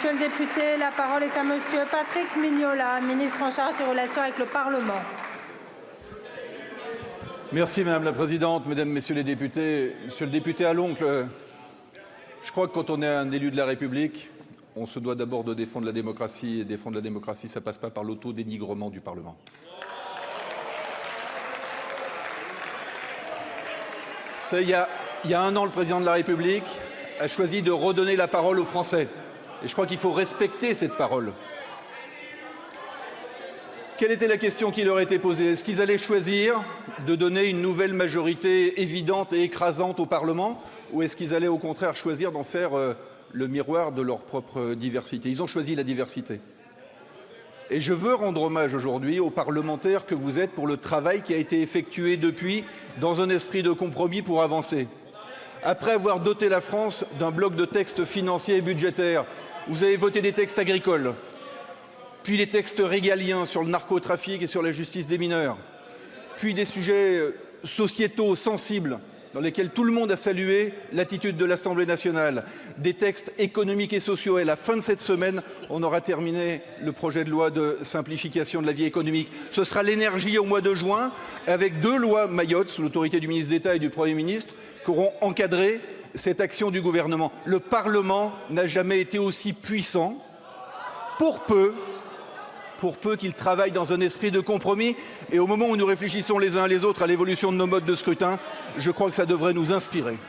Monsieur le député, la parole est à Monsieur Patrick Mignola, ministre en charge des relations avec le Parlement. Merci Madame la Présidente, Mesdames, Messieurs les députés. Monsieur le député Aloncle, je crois que quand on est un élu de la République, on se doit d'abord de défendre la démocratie. Et défendre la démocratie, ça ne passe pas par l'autodénigrement du Parlement. Vous savez, il y a un an, le Président de la République a choisi de redonner la parole aux Français. Et je crois qu'il faut respecter cette parole. Quelle était la question qui leur était posée? Est-ce qu'ils allaient choisir de donner une nouvelle majorité évidente et écrasante au Parlement, ou est-ce qu'ils allaient au contraire choisir d'en faire le miroir de leur propre diversité? Ils ont choisi la diversité. Et je veux rendre hommage aujourd'hui aux parlementaires que vous êtes pour le travail qui a été effectué depuis dans un esprit de compromis pour avancer. Après avoir doté la France d'un bloc de textes financiers et budgétaires, vous avez voté des textes agricoles, puis des textes régaliens sur le narcotrafic et sur la justice des mineurs, puis des sujets sociétaux sensibles dans lesquels tout le monde a salué l'attitude de l'Assemblée nationale, des textes économiques et sociaux. Et à la fin de cette semaine, on aura terminé le projet de loi de simplification de la vie économique. Ce sera l'énergie au mois de juin, avec 2 lois Mayotte, sous l'autorité du ministre d'État et du Premier ministre, qui auront encadré cette action du gouvernement. Le Parlement n'a jamais été aussi puissant, pour peu qu'il travaille dans un esprit de compromis. Et au moment où nous réfléchissons les uns les autres à l'évolution de nos modes de scrutin, je crois que ça devrait nous inspirer.